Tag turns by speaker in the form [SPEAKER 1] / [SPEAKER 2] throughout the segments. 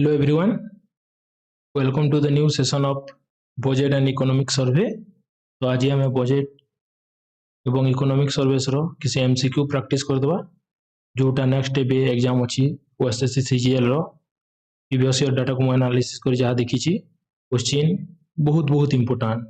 [SPEAKER 1] Hello everyone, welcome to the new session of budget and economic survey. तो आज हमें budget एवं economic service रो किसी एमसीक्यू प्रैक्टिस कर दवा जोटा नेक्स्ट डे एग्जाम अछि ओएसएससी सीजीएल रो प्रीवियस ईयर डाटा को एनालिसिस कर जहा देखि छी क्वेश्चन बहुत important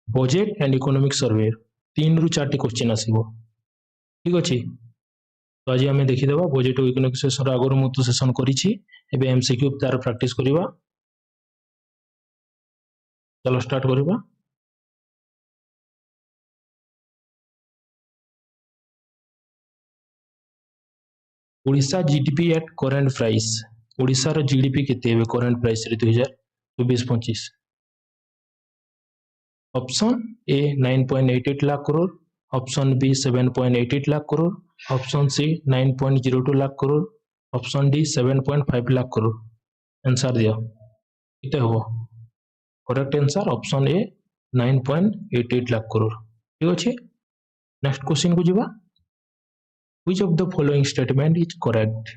[SPEAKER 1] budget and economic survey 3 रु 4 टी क्वेश्चन आसीबो ठीक अछि। तो आज आम देखीदे बजेट और इकोनॉमिक सेशन आगर मु तो सेशन करी एमसीक्यू तार प्रैक्टिस करवा। चलो स्टार्ट करवा। Odisha GDP at current price Odisha रो जीडीपी केते हेबे करंट प्राइस रे 2024-25। Option A 9.88 lakh crore, option B 7.88 lakh crore, option C 9.02 lakh crore, option D 7.5 lakh crore. Answer दियो इते हो correct answer option A 9.88 lakh crore ठीक अछि। नेक्स्ट क्वेश्चन को जिबा which of the following statement is correct?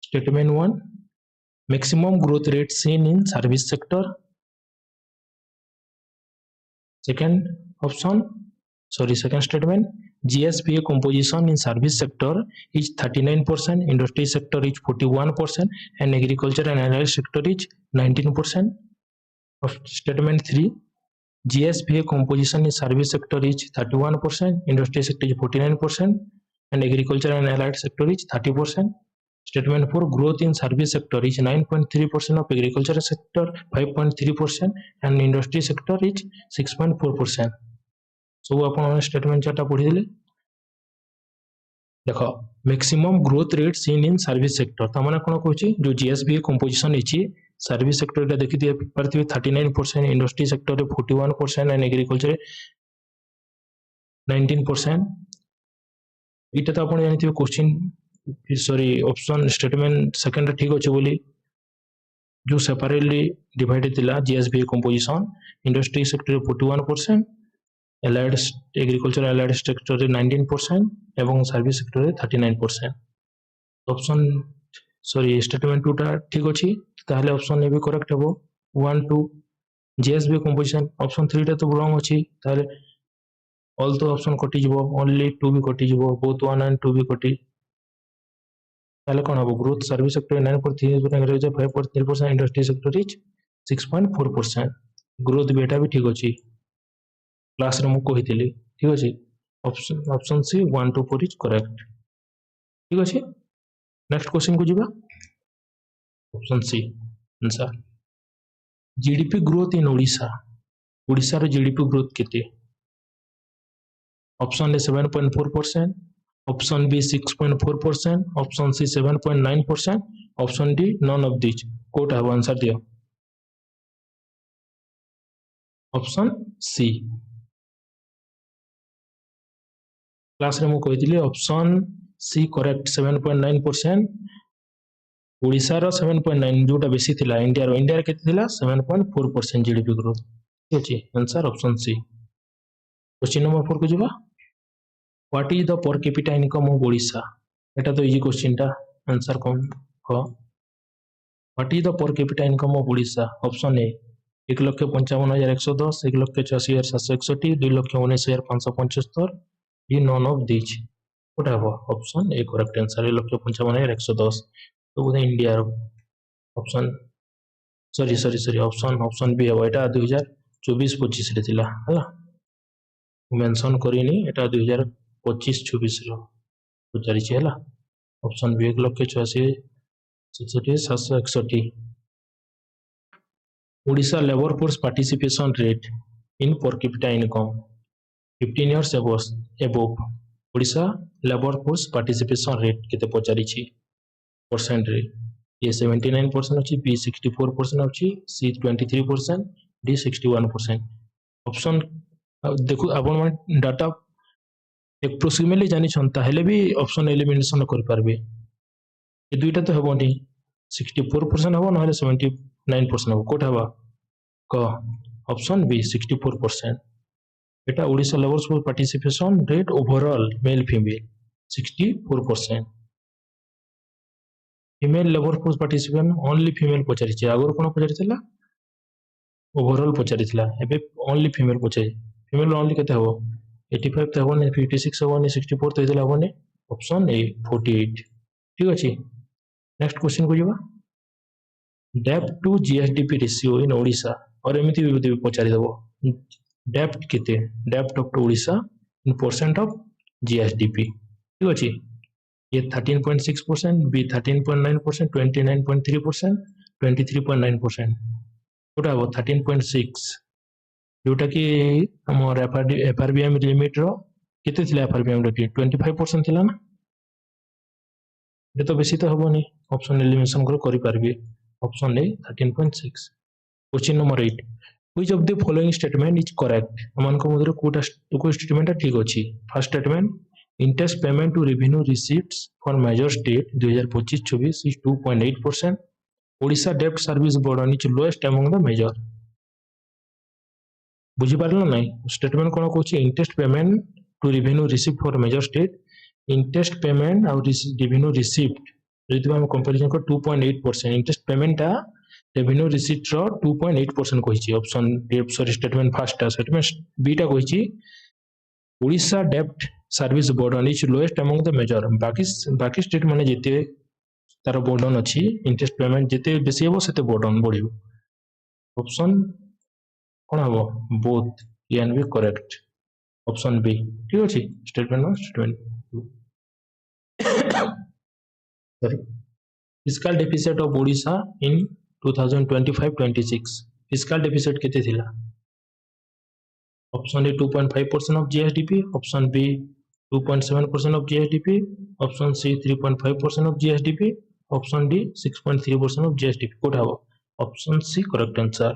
[SPEAKER 1] Statement 1 maximum growth rate seen in service sector. Second statement GSPA composition in service sector is 39%, industry sector is 41% and agriculture and energy sector is 19%. Statement 3 GSPA composition in service sector is 31%, industry sector is 49% and agriculture and allied sector is 30%. Statement 4 growth in service sector is 9.3%, of agriculture sector 5.3% and industry sector is 6.4%. So upon statement chart पढ़ी देले देखो maximum growth rate seen in service sector त माने कोन कहूची जो GSP composition इची service sector का देखि दिए परथिबे 39%, industry sector रे 41% एंड एग्रीकल्चर 19%। इटा तो आपण जानिथिबे question sorry option statement second ठीक अछि बोली जो सेपरेटली डिवाइडेड थिला GSP composition industry sector 41%, allied agriculture allied sector 19% एवं service sector 39%। Option sorry statement 2 टा ठीक अछि ताहले ऑप्शन ए भी करेक्ट हेबो 1 2 जीएसबी कंपोजिशन। ऑप्शन 3 टा तो रॉन्ग अछि ताहले ऑल तो ऑप्शन कटि जिवो ओनली 2 भी कटि जिवो बोथ 1 एंड 2 भी कटि ताहले कोन हेबो growth service sector 9.3% 5.3% industry sector is 6.4%। Growth बेटा भी ठीक अछि क्लास रे मु कहितली ठीक अछि। ऑप्शन सी 1 2 4 इज करेक्ट ठीक अछि। नेक्स्ट क्वेश्चन को जिबा option C answer GDP growth in Odisha Odisha रो जीडीपी ग्रोथ केते option A 7.4%, option B 6.4%, option C 7.9%, option D none of this कोट है आंसर दियो ऑप्शन सी। क्लास रे मु कहितली ऑप्शन सी करेक्ट 7.9% ओडिशा रो 7.9 जोटा बेसी थिला इंडिया रो केते थिला 7.4% जीडीपी ग्रोथ ठीक अछि। Answer option C. Question number 4 को जिबा what is the per capita income of Odisha एटा तो इजी क्वेश्चन टा आंसर कोन को what is the per capita income of Odisha. Option A 1,55,110, 1,86,761, 2,19,575 D none of this कोटा हो ऑप्शन ए करेक्ट आंसर 1,55,110 तो बोले India option sorry option B है एटा 2024-25 रे थिला हला मेंशन करिनी एटा 2025-26 रो पचारि छै हला option B 1,86,761 Odisha labour force participation rate in per capita income 15 years above Odisha labour force participation rate केते पचारि छी परसेंट रे ये 79% अछि, बी 64% अछि, सी 23%, डी 61%। ऑप्शन देखो आपण मन डाटा एप्रोक्सीमेटली जानि छनता हेले भी ऑप्शन एलिमिनेशन कर परबे ए दुईटा तो हेबोनी 64% हेबो नहले 79% हेबो कोठ हेबा क ऑप्शन बी 64%। एटा Odisha labour force participation rate overall male female 64%। Female labour force participation only female पचारि आगर कौन पचारि ओवरऑल पचारि एबे ओनली फीमेल पचारि फीमेल ओनली केते हबो 85 तो हबो 56 हबो 64 तो इदला हबो ऑप्शन ए 48 ठीक अछि। नेक्स्ट क्वेश्चन को जीवा डेप्ट to GSDP ratio in Odisha और एमिति भी पचारि दबो डेप्ट केते डेप्ट of Odisha in percent of GSDP ठीक अछि। ये 13.6% बी 13.9% 29.3% 23.9% कोटा हो 13.6 जोटा कि हमर एफआरबीएम लिमिट रो केते थिला एफआरबीएम रो 25% थिला ना ये तो बेसी तो हबोनी ऑप्शन एलिमिनेशन करि पारबे option A 13.6। Question number 8 which of the following statement is correct अमान को मधुर कोटा को स्टेटमेंट ठीक अछि। First statement interest payment to revenue receipts for major state 2025-24 is 2.8%। Odisha डेब्ट service burden is lowest among the major बुझी पारलो नै स्टेटमेंट कोन कहछि interest payment to revenue receipt for major state interest payment और रेवेन्यू रिसीप्ट यदि हम comparison को 2.8% इंटरेस्ट पेमेंट ता रेवेन्यू रिसीप्ट रो 2.8% कहिछि option sorry statement first statement B टा कहिछि ओडिशा डेब्ट service burden is lowest among the major बाकी स्टेट माने जेते तार बर्डन अछि इंटरेस्ट पेमेंट जेते बेसी हेबो सेते बर्डन बढ़ियो ऑप्शन कोन हबो both and B correct option B ठीक अछि। Statement sorry fiscal deficit of Odisha in 2025-26 fiscal deficit केते थिला option A 2.5% of GSDP option B 2.7% of GSDP option C 3.5% of GSDP option D 6.3% of GSDP कोटा हो option C correct answer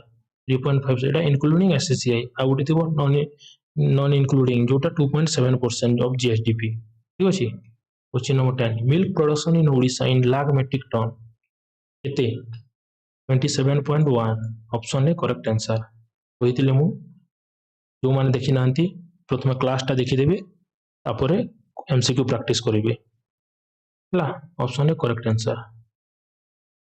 [SPEAKER 1] 3.5 एटा including SCI आ गुटे थिबो non including जोटा 2.7% of GSDP ठीक अछि। Question number 10 milk production in Odisha in lakh metric tonne केते 27.1 option A correct answer कहितिले मु जो माने देखि नांती प्रथम क्लास टा देखि देबे तापरे एमसीक्यू प्रैक्टिस करिवे हला ऑप्शन ए करेक्ट आंसर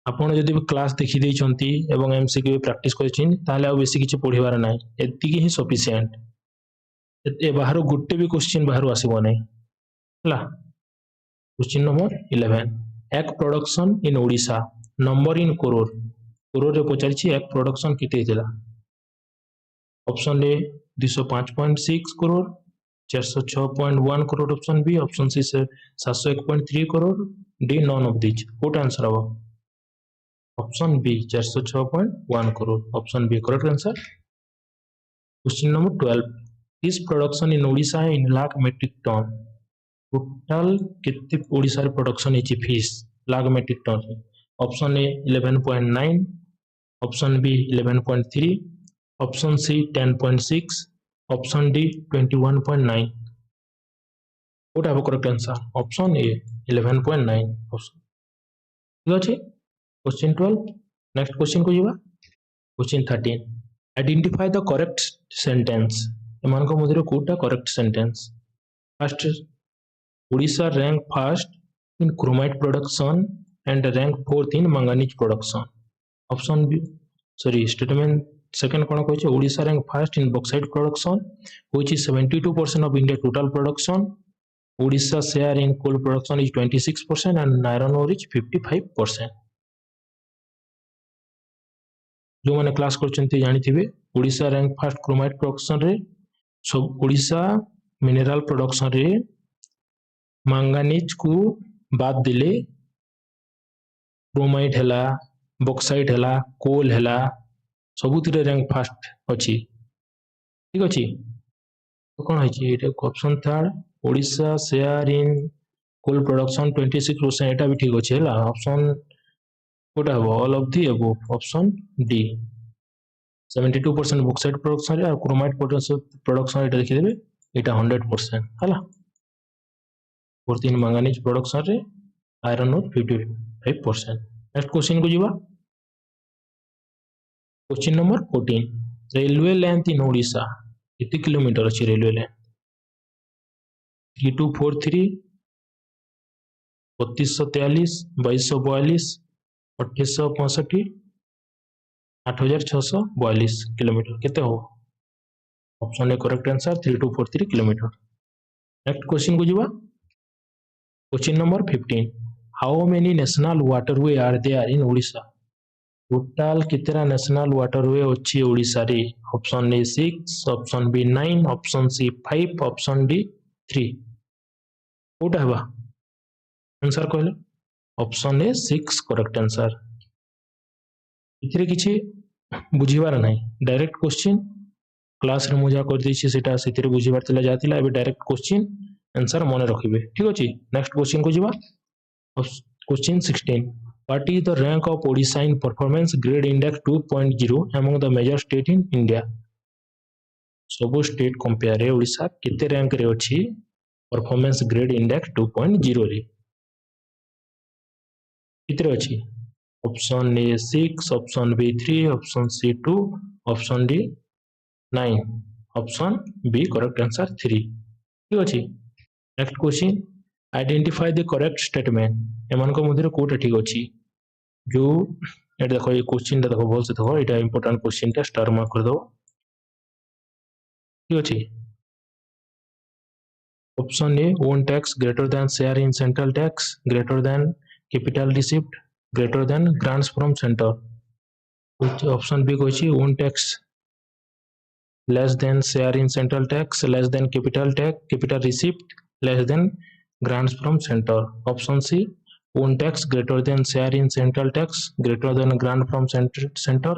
[SPEAKER 1] आपण जदि क्लास देखि दै छंती एवं एमसीक्यू प्रैक्टिस करिछिन ताले आ बेसी किछि पढिबार नै एति ही सफिशिएंट ए बाहर गुटे भी क्वेश्चन बाहर आसीबो नै हला। क्वेश्चन नंबर 11 एक production in Odisha number in crore रे पचारिछि एक प्रोडक्शन केते हितला option A 205.6 crore 406.1 crore option B option C 701.3 crore D none of this what answer हबो option B 406.1 crore option B correct answer. Question number 12 this production in Odisha in lakh metric ton total केते ओडिसा रे production इछि fish lakh metric ton option A 11.9 option B 11.3 option C 10.6 option D 21.9 what have correct answer option A 11.9 option ठीक अछि। Question 12 next question को जीवा question 13 identify the correct sentence एमान को मधुर कोटा correct sentence first Odisha rank first in chromite production and rank fourth in manganese production option B sorry statement second कोन कहै छै Odisha rank first in bauxite production which is 72% of India total production Odisha share in coal production is 26% and iron ore is 55%। जो माने class करछन्ते जानि थिबे Odisha rank first chromite production रे सब ओडिशा मिनरल प्रोडक्शन रे manganese को बाद दिले क्रोमाइट हैला बॉक्साइट हैला कोल हैला सबुतिरे रैंक फर्स्ट अछि ठीक अछि। तो कोन है छी एटा option third Odisha share in coal production 26% एटा भी ठीक अछि हैला ऑप्शन कोटा हो all of the above option D 72% bauxite production रे और क्रोमाइट प्रोडक्शन एटा देखि देबे एटा 100% हैला फोर्थ इन manganese प्रोडक्शन रे आयरन और 55%। नेक्स्ट क्वेश्चन को जीवा question number 14 railway length in Odisha कितने किलोमीटर अछि रेलवे लेंथ 3243 3243, 2242, 2865, 8642 किलोमीटर केते हो option A correct answer 3243 kilometre. Next question को जीवा question number 15 how many national waterway are there in Odisha total कितना नेशनल वाटरवे अच्छी ओडिशा रे option A 6 option B 9 option C 5 option D 3 कोटा हवा आंसर कहले ऑप्शन ए 6 करेक्ट आंसर इथिरे किछि बुझिबार नाही डायरेक्ट क्वेश्चन क्लास रे मजा कर दैछि सेटा सेतिरे बुझिबार तला जातिला एबे डायरेक्ट क्वेश्चन आंसर मने रखिबे ठीक अछि। नेक्स्ट क्वेश्चन को जीवा question 16 what is the rank of Odisha in performance grade index 2.0 among the major state in India सब स्टेट कंपेयर रे ओडिशा केते रैंक रे अछि परफॉर्मेंस ग्रेड इंडेक्स 2.0 रे कितरे अछि option A 6 option B 3 option C 2 option D 9 option B correct answer 3 ठीक अछि। Next question identify the correct statement एमान को मध्य कोटा ठीक अछि जो एटा देखो ये क्वेश्चन ता देखो बोल से देखो एटा इंपोर्टेंट क्वेश्चन ता स्टार मार्क कर दो ठीक अछि। Option A own tax greater than share in central tax greater than capital receipt greater than grants from center which option b koichi own tax less than share in central tax less than capital receipt less than grants from center option c own tax greater than share in central tax greater than grant from center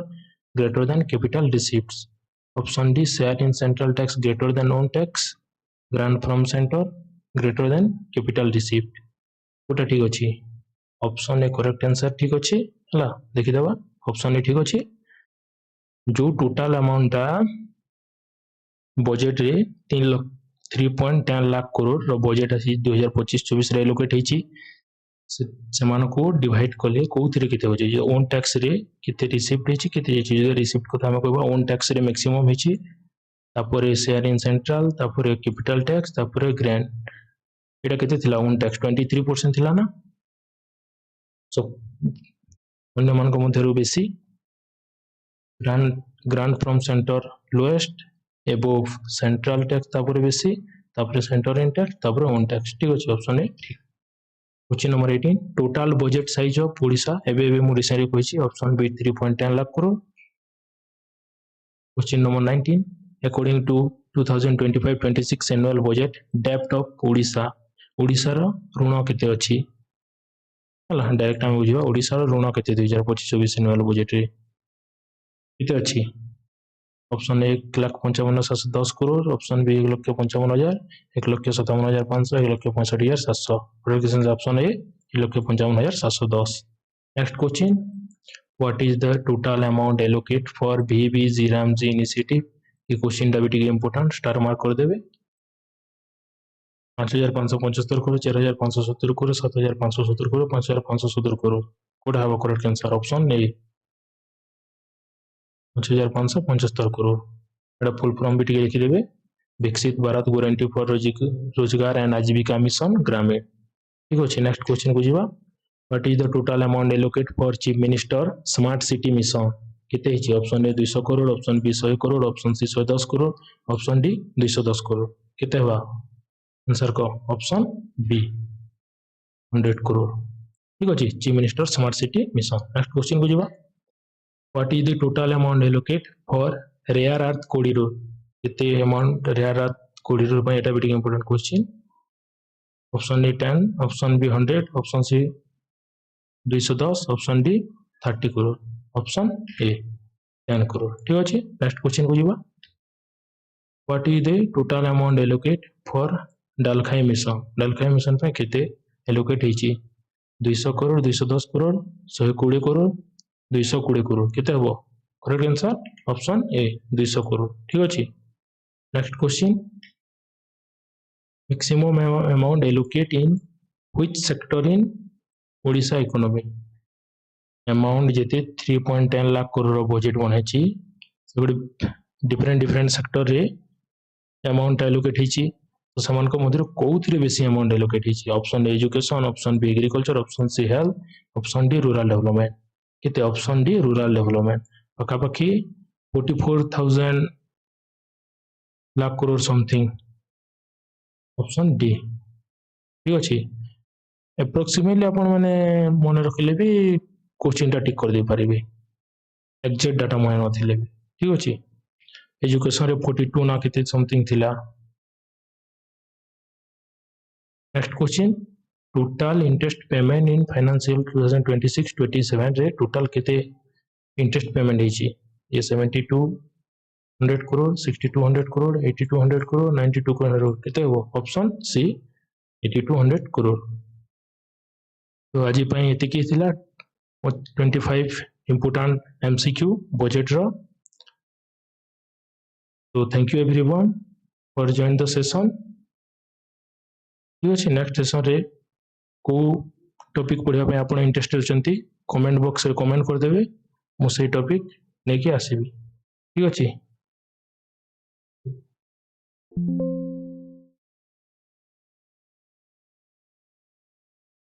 [SPEAKER 1] greater than capital receipts option d share in central tax greater than own tax grant from center greater than capital receipt कोटा ठीक अछि option A correct answer ठीक अछि हला देखि देबा option A ठीक अछि जो टोटल अमाउंट ता बजट रे 3.10 लाख करोड़ रो बजट अछि 2025-24 रे एलोकेट हिची से मान को डिवाइड करले कोथरे केते होजे जे ओन टैक्स रे केते रिसीप्ट हिची केते हिची जे रिसीप्ट को हम कहबा ओन टैक्स रे मैक्सिमम हिची तापर शेयर इन सेंट्रल तापर कैपिटल टैक्स तापर ग्रांट एटा केते थिला ओन टैक्स 23% थिला ना सो अन्य मान को मध्यरु बेसी grant from centre lowest above central tax तापर बेसी तापर सेंटर इन टैक्स तापर ओन टैक्स ठीक अछि ऑप्शन ए ठीक। Question number 18 total budget size of Odisha एबे एबे ओडिशा रे कहिछि option B 3.10 lakh crore. Question number 19 according to 2025-26 annual budget डेब्ट ऑफ ओडिशा ओडिशा रो ऋण केते अछि हला डायरेक्ट हम बुझिबा ओडिशा रो ऋण केते 2025-24 एनुअल बजट रे केते अछि option A 1,55,710 crore option B 1,55,000 1,57,500 1,65,700 production option A 1,55,710। Next question what is the total amount allocate for VBG Ramji initiative ये क्वेश्चन टा भी इंपोर्टेंट स्टार मार्क कर देबे 5,575 करोड़ 4,570 करोड़ 7,570 करोड़ 5,570 करोड़ कोटा हवा correct answer option A 5,575 crore एटा फुल फॉर्म भी टिके लिखि देबे विकसित भारत गारंटी फॉर रोजगार एंड आजीविका मिशन ग्रामीण ठीक अछि। नेक्स्ट क्वेश्चन को जीवा what is the total amount allocate for chief minister smart city mission केते हिची option A 200 crore option B 100 crore option C 110 crore option D 210 crore केते हवा आंसर को ऑप्शन बी 100 करोड़ ठीक अछि chief minister smart city mission. Next question को जीवा what is the total amount allocate for rare earth corridor केते अमाउंट रेयर अर्थ कॉरिडोर पर एटा भी important question option A 10 option B 100 option C 210 option D 30 crore option A 10 crore ठीक अछि। Next question को जीवा what is the total amount allocate for Dalkhai mission पे केते एलोकेट हिची 200 करोड़ 210 करोड़ 120 करोड़ 220 करोड़ केते हबो correct answer option A 200 crore ठीक अछि। Next question maximum amount allocate in which sector in Odisha economy amount जेते 3.10 लाख करोड़ बजट बनैछि से डिफरेंट सेक्टर रे अमाउंट एलोकेट हिची तो सेमानक मध्यरु कोउथिरे बेसी अमाउंट एलोकेट हिची option A education option B agriculture option C health option D rural development केते ऑप्शन डी रूरल डेवलपमेंट पकापकी 44,000 lakh crore something option D ठीक अछि एप्रोक्सीमेटली आपण माने मन रखले भी क्वेश्चन टा टिक कर दे परिबे एग्जैक्ट डाटा मन नथिले भी ठीक अछि एजुकेशन रे 42 ना केते समथिंग थिला next question total interest payment in financial 2026-27 रे टोटल केते इंटरेस्ट पेमेंट हिची ये 7200 करोड़ 6200 करोड़ 8200 करोड़ 92 करोड़ केते हो ऑप्शन सी 8200 करोड़ तो आज पई एते की थिला 25 इंपोर्टेंट एमसीक्यू बजट रो तो thank you everyone for join the session ठीक अछि नेक्स्ट सेशन रे को टॉपिक पढ़िया पे आपण इंटरेस्टेड छंती कमेंट बॉक्स रे कमेंट कर देबे मु सेही टॉपिक लेके आसीबी ठीक अछि